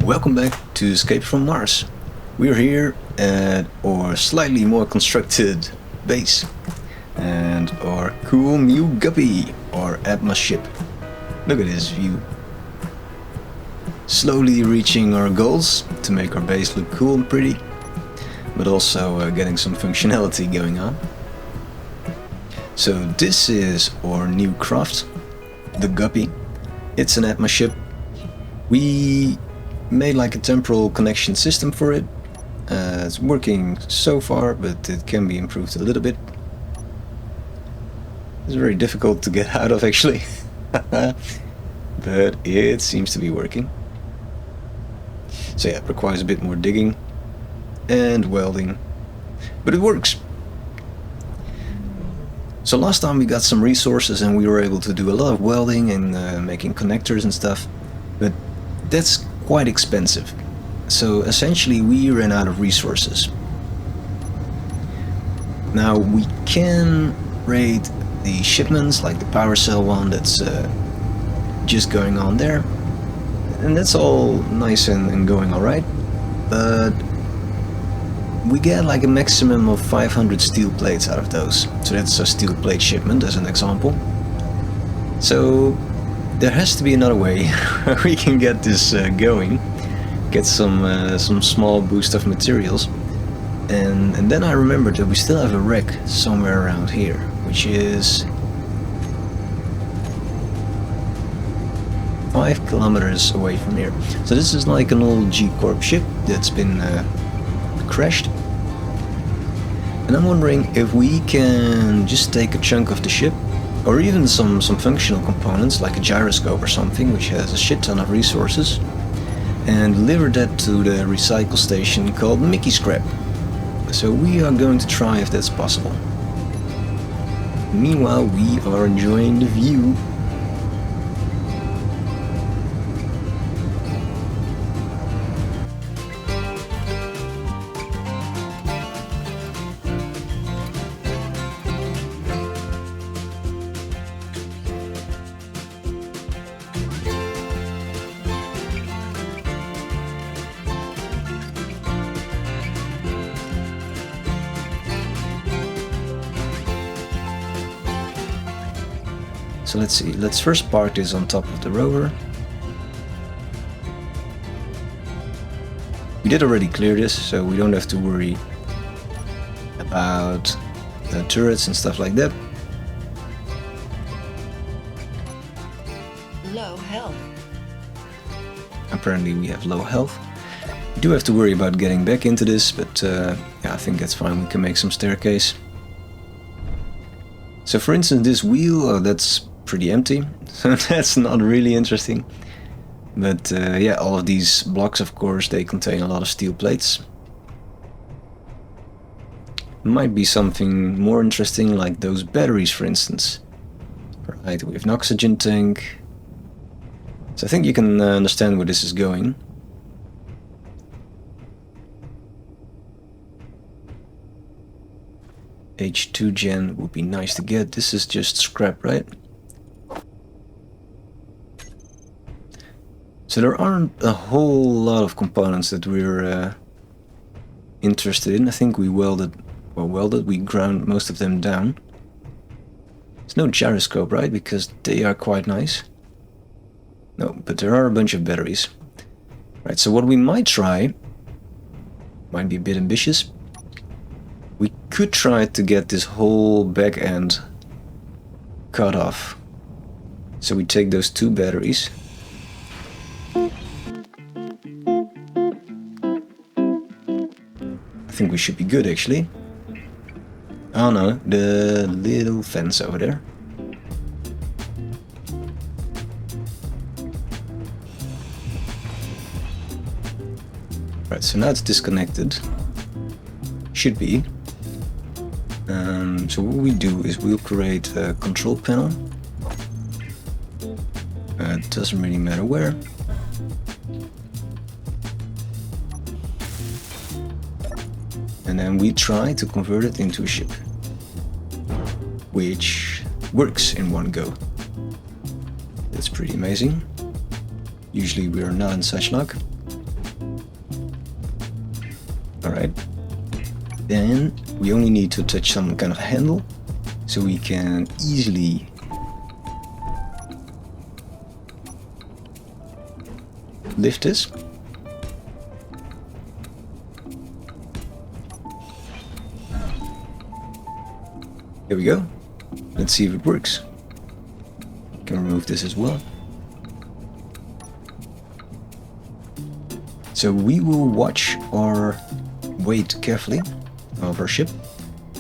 Welcome back to Escape from Mars. We're here at our slightly more constructed base and our cool new guppy, our Atmos ship. Look at this view. Slowly reaching our goals to make our base look cool and pretty, but also getting some functionality going on. So this is our new craft, the guppy. It's an Atmos ship. We made like a temporal connection system for it. It's working so far, but it can be improved a little bit. It's very difficult to get out of actually, but it seems to be working. So yeah, it requires a bit more digging and welding, but it works. So last time we got some resources and we were able to do a lot of welding and making connectors and stuff, but that's quite expensive. So essentially we ran out of resources. Now we can raid the shipments, like the power cell one that's just going on there, and that's all nice and going alright, but we get like a maximum of 500 steel plates out of those. So that's a steel plate shipment as an example. So there has to be another way we can get this going, get some small boost of materials, and then I remembered that we still have a wreck somewhere around here, which is 5 kilometers away from here. So this is like an old G-Corp ship that's been crashed, and I'm wondering if we can just take a chunk of the ship, or even some functional components like a gyroscope or something, which has a shit ton of resources, and deliver that to the recycle station called Mickey Scrap. So we are going to try if that's possible. Meanwhile, we are enjoying the view. So let's see, let's first park this on top of the rover. We did already clear this, so we don't have to worry about the turrets and stuff like that. Low health. Apparently we have low health. We do have to worry about getting back into this, but yeah, I think that's fine. We can make some staircase. So for instance, this wheel, that's pretty empty, so that's not really interesting. But yeah, all of these blocks, of course, they contain a lot of steel plates. Might be something more interesting, like those batteries, for instance. Right, we have an oxygen tank. So I think you can understand where this is going. H2 gen would be nice to get. This is just scrap, right? So there aren't a whole lot of components that we're interested in. I think we we ground most of them down. There's no gyroscope, right? Because they are quite nice. No, but there are a bunch of batteries. Right, so what we might try, might be a bit ambitious, we could try to get this whole back end cut off. So we take those 2 batteries. I think we should be good actually. Oh no, the little fence over there. Right, so now it's disconnected. Should be. So what we do is we'll create a control panel. It doesn't really matter where. And then we try to convert it into a ship, which works in one go. That's pretty amazing. Usually we are not in such luck. Alright. Then we only need to touch some kind of handle, so we can easily lift this. Here we go. Let's see if it works. Can remove this as well. So we will watch our weight carefully of our ship.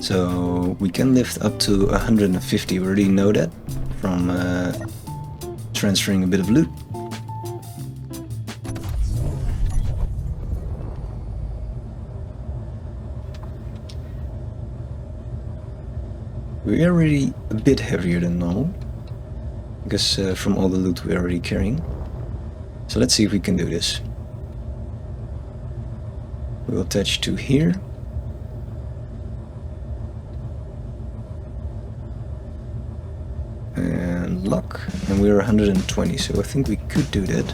So we can lift up to 150. We already know that from transferring a bit of loot. We are already a bit heavier than normal, because from all the loot we're already carrying. So let's see if we can do this. We'll attach to here. And lock. And we're 120, so I think we could do that.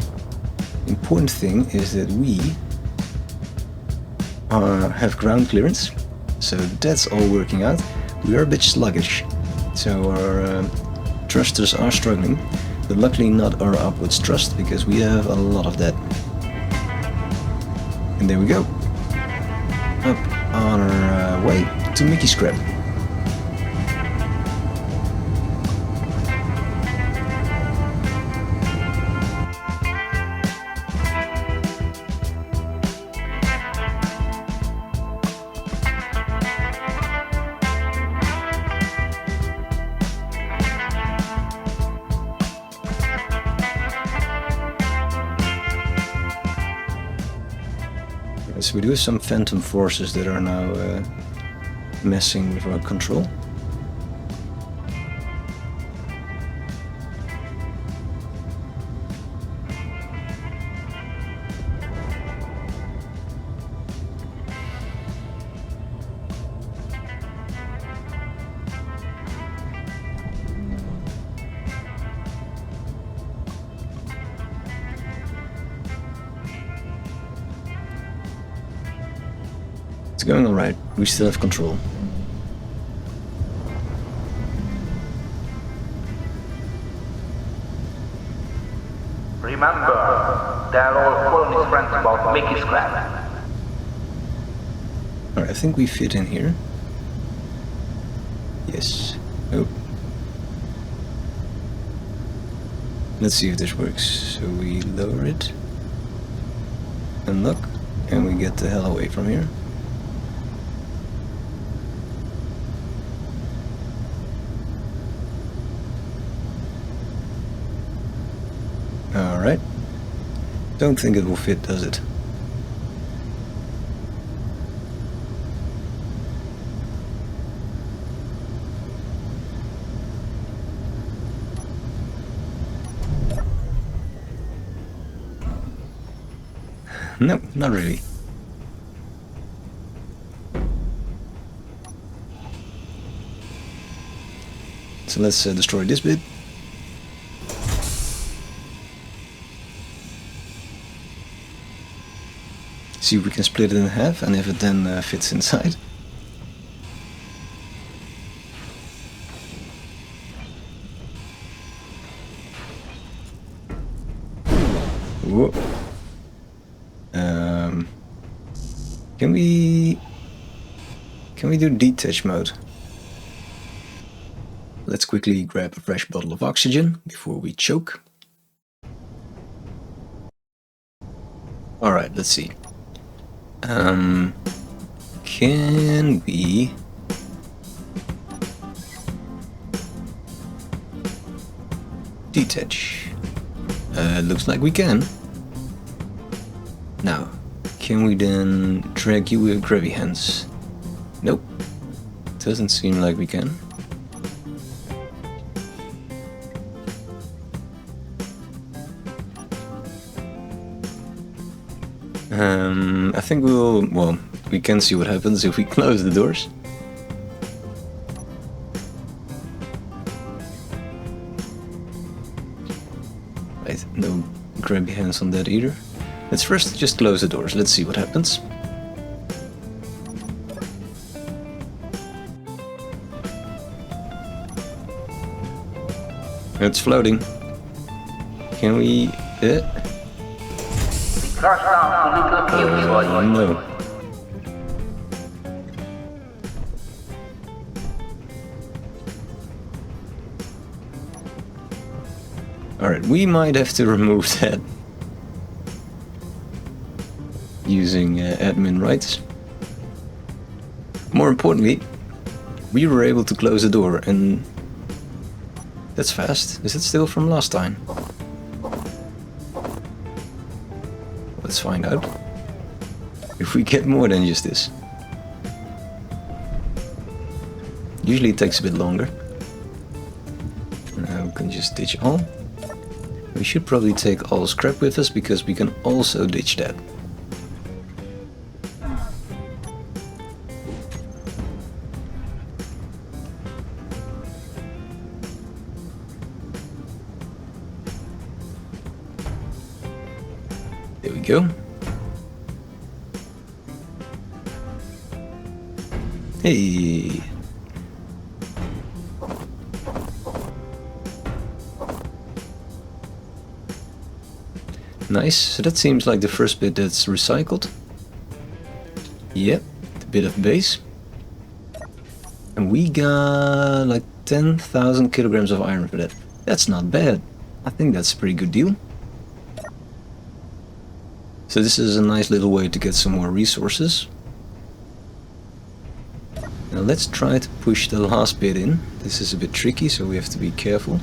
The important thing is that we have ground clearance, so that's all working out. We are a bit sluggish, so our thrusters are struggling, but luckily not our upwards thrust, because we have a lot of that. And there we go. Up on our way to Mickey Scrap. So we do have some phantom forces that are now messing with our control. It's going alright, we still have control. Remember, they're all colony friends about Mickey Scrap. Alright, I think we fit in here. Yes. Oh. Let's see if this works. So we lower it. Unlock. And we get the hell away from here. Alright. Don't think it will fit, does it? No, not really. So let's destroy this bit. See if we can split it in half and if it then fits inside. Whoa. Can we do detach mode? Let's quickly grab a fresh bottle of oxygen before we choke. Alright, let's see. Can we detach? Looks like we can. Now, can we then drag you with grabby hands? Nope. Doesn't seem like we can. I think well, we can see what happens if we close the doors. Right, no grabby hands on that either. Let's first just close the doors, let's see what happens. It's floating. Can we... Crash down to little caves for you. No. Alright, we might have to remove that. Using admin rights. More importantly, we were able to close the door, and that's fast. Is it still from last time? Let's find out. If we get more than just this. Usually it takes a bit longer. Now we can just ditch all. We should probably take all scrap with us, because we can also ditch that. There we go. Hey. Nice. So that seems like the first bit that's recycled. Yep, the bit of base. And we got like 10,000 kilograms of iron for that. That's not bad. I think that's a pretty good deal. So this is a nice little way to get some more resources. Now let's try to push the last bit in. This is a bit tricky, so we have to be careful.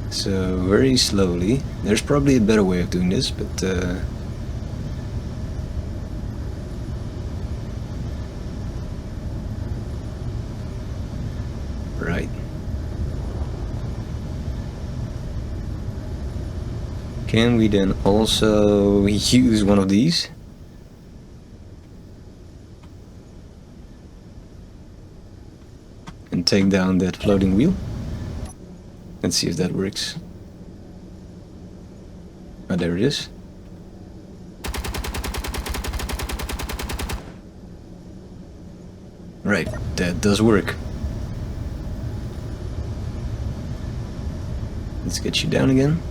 So very slowly. There's probably a better way of doing this, but right. Can we then also use one of these? And take down that floating wheel? Let's see if that works. Oh, there it is. Right, that does work. Let's get you down again.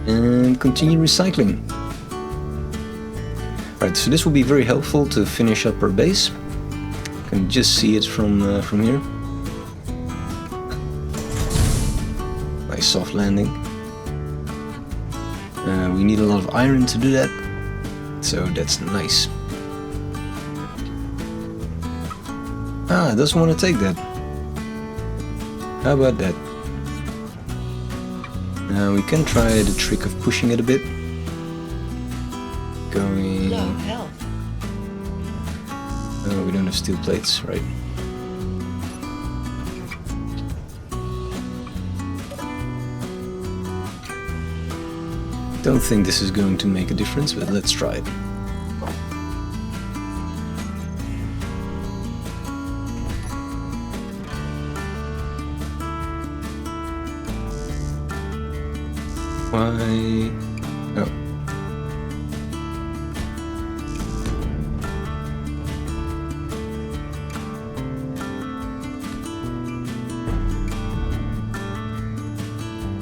And continue recycling. Right, so this will be very helpful to finish up our base. You can just see it from here. Nice soft landing. We need a lot of iron to do that, so that's nice. Ah, it doesn't want to take that. How about that? Now we can try the trick of pushing it a bit. Going... Low health. Oh, we don't have steel plates, right? Don't think this is going to make a difference, but let's try it. Why? Oh.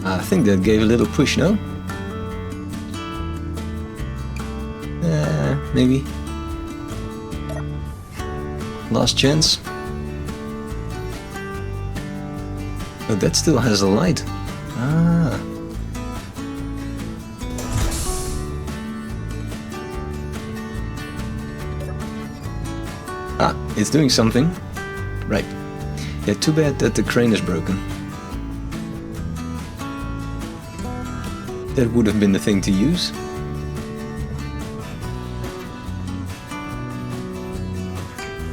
I think that gave a little push, no? Maybe. Last chance. But that still has a light. Ah. Ah, it's doing something. Right. Yeah, too bad that the crane is broken. That would have been the thing to use.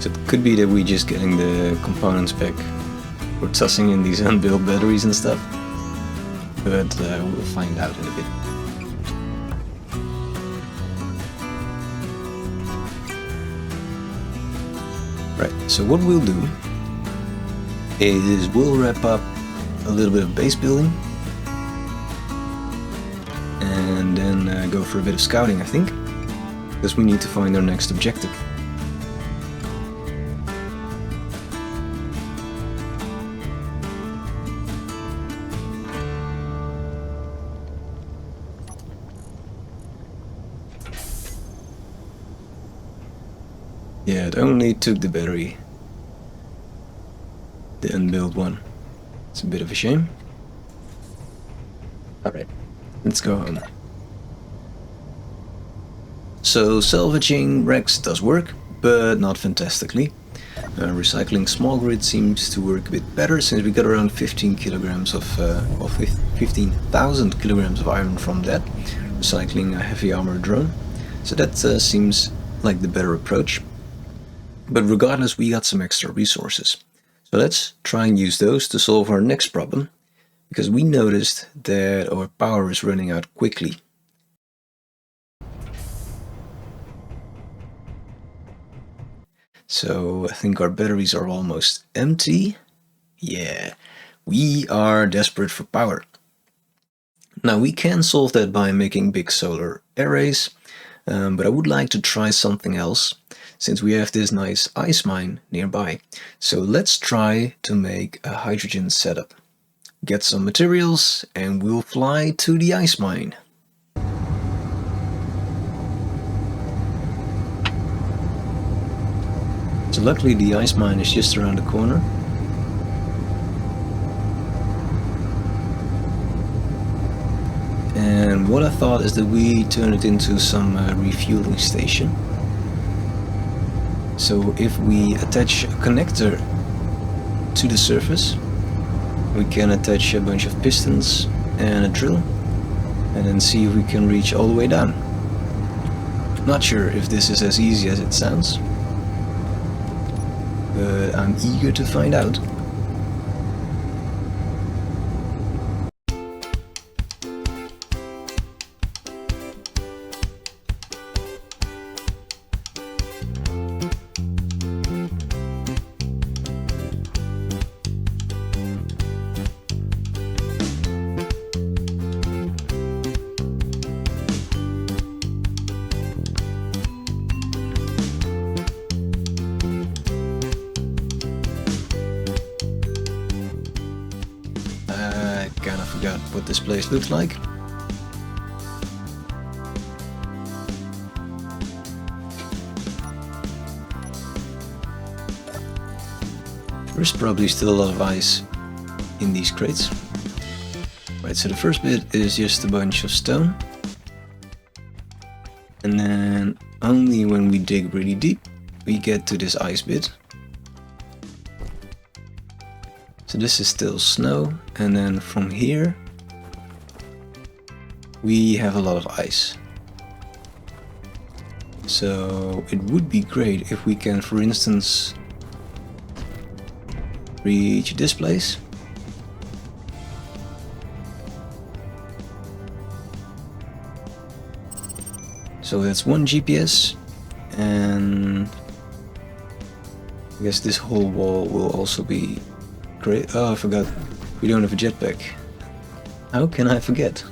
So it could be that we're just getting the components back. We're tossing in these unbuilt batteries and stuff. But we'll find out in a bit. Right, So what we'll do is we'll wrap up a little bit of base building and then go for a bit of scouting, I think, because we need to find our next objective. Yeah, it only took the battery, the unbuilt one. It's a bit of a shame. Alright, let's go home. So salvaging wrecks does work, but not fantastically. Recycling small grid seems to work a bit better, since we got around 15 kilograms of 15,000 kilograms of iron from that. Recycling a heavy armor drone. So that seems like the better approach. But regardless, we got some extra resources. So let's try and use those to solve our next problem, because we noticed that our power is running out quickly. So I think our batteries are almost empty. Yeah, we are desperate for power. Now we can solve that by making big solar arrays, but I would like to try something else, since we have this nice ice mine nearby. So let's try to make a hydrogen setup. Get some materials and we'll fly to the ice mine. So luckily the ice mine is just around the corner. And what I thought is that we turn it into some refueling station. So if we attach a connector to the surface, we can attach a bunch of pistons and a drill and then see if we can reach all the way down. Not sure if this is as easy as it sounds, but I'm eager to find out. Forgot what this place looks like. There's probably still a lot of ice in these crates. Right, so the first bit is just a bunch of stone. And then only when we dig really deep, we get to this ice bit. So this is still snow, and then from here we have a lot of ice. So it would be great if we can, for instance, reach this place. So that's one GPS, and I guess this whole wall will also be great. Oh, I forgot. We don't have a jetpack. How can I forget?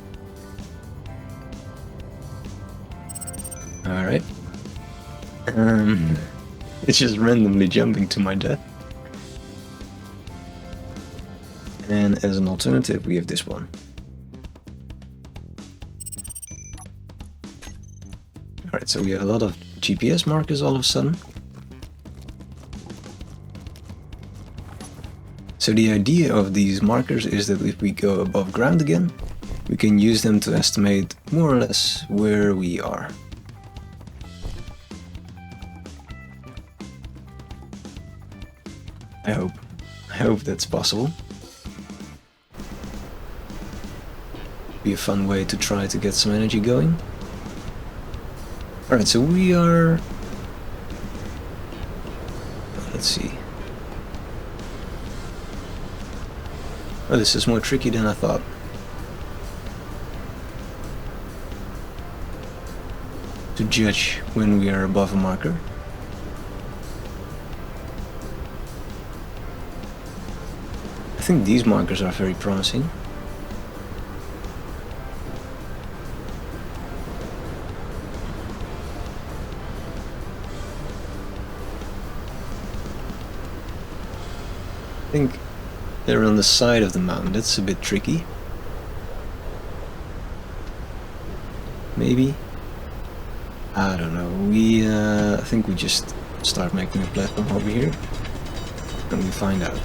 Alright. It's just randomly jumping to my death. And as an alternative, we have this one. Alright, so we have a lot of GPS markers all of a sudden. So the idea of these markers is that if we go above ground again, we can use them to estimate more or less where we are. I hope that's possible. Be a fun way to try to get some energy going. Alright, so we are... Let's see. Oh, this is more tricky than I thought. To judge when we are above a marker. I think these markers are very promising. I think they're on the side of the mountain. That's a bit tricky. Maybe? I don't know. I think we just start making a platform over here and we find out.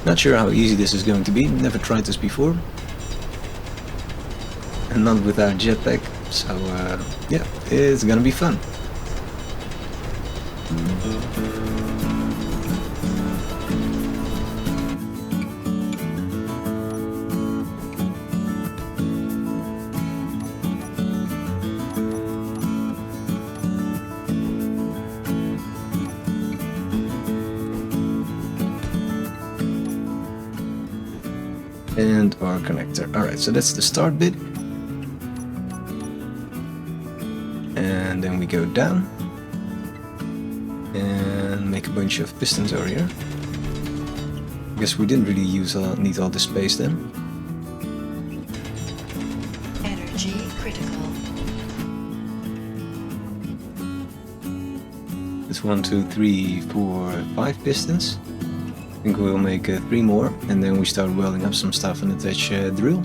Not sure how easy this is going to be. Never tried this before. And not without jetpack. So yeah, it's gonna be fun. And our connector. Alright, so that's the start bit. And then we go down and make a bunch of pistons over here. I guess we didn't really need all this space then. Energy critical. It's 1, 2, 3, 4, 5 pistons. I think we'll make 3 more, and then we start welding up some stuff and attach a drill.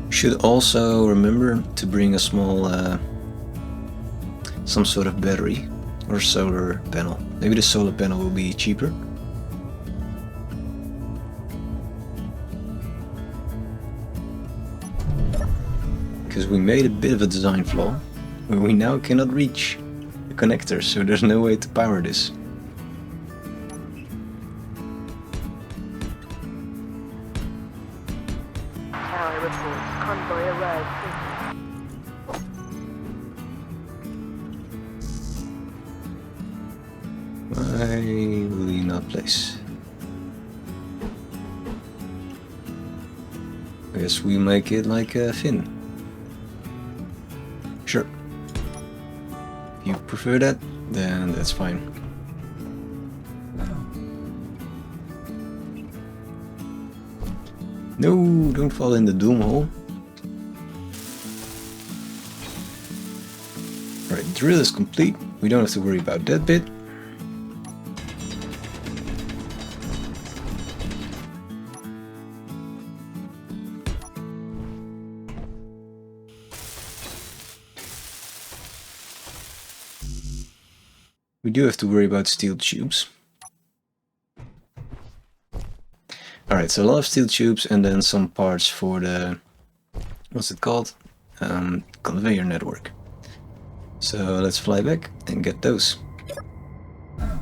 Should also remember to bring a small, some sort of battery or solar panel. Maybe the solar panel will be cheaper. Because we made a bit of a design flaw, where we now cannot reach the connector, so there's no way to power this. Tower reports convoy arrived. Why will you not place? I guess we make it like a fin. Sure. If you prefer that, then that's fine. No, don't fall in the doom hole. Alright, drill is complete. We don't have to worry about that bit. We do have to worry about steel tubes. Alright, so a lot of steel tubes and then some parts for the, what's it called? Conveyor network. So let's fly back and get those. I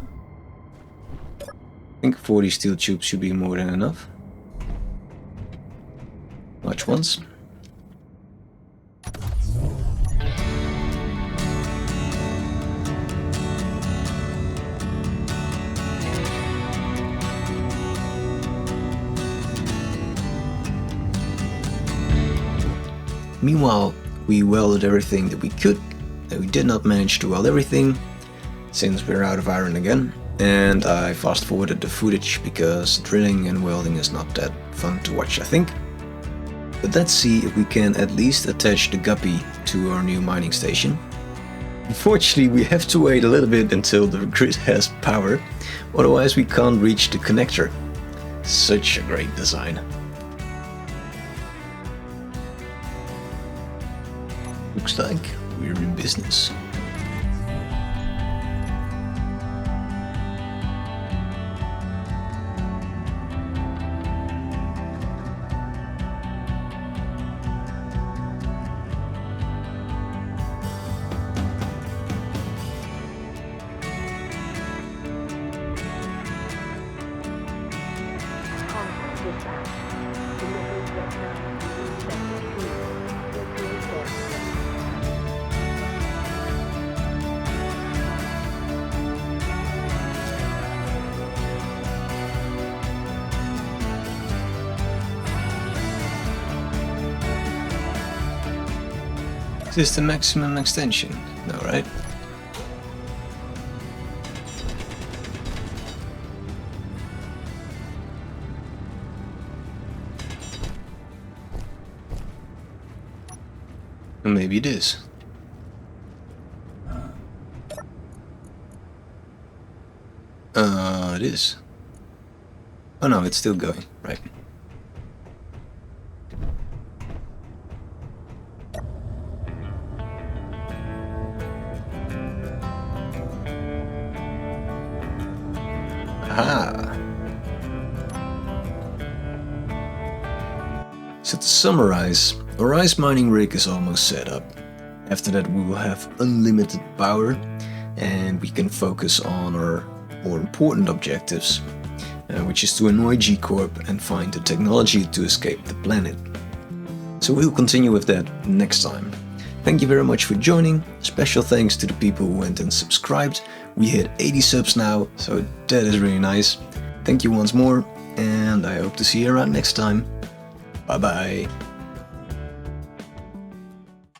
think 40 steel tubes should be more than enough. Watch once. Meanwhile, we welded everything that we could. We did not manage to weld everything, since we're out of iron again. And I fast forwarded the footage because drilling and welding is not that fun to watch, I think. But let's see if we can at least attach the guppy to our new mining station. Unfortunately, we have to wait a little bit until the grid has power, otherwise we can't reach the connector. Such a great design. Looks like we're in business. Is this the maximum extension? No, right? Or maybe it is. It is. Oh no, it's still going, right. Aha! So to summarize, our ice mining rig is almost set up. After that we will have unlimited power and we can focus on our more important objectives, which is to annoy G-Corp and find the technology to escape the planet. So we'll continue with that next time. Thank you very much for joining. Special thanks to the people who went and subscribed. We hit 80 subs now, so that is really nice. Thank you once more, and I hope to see you around next time. Bye bye.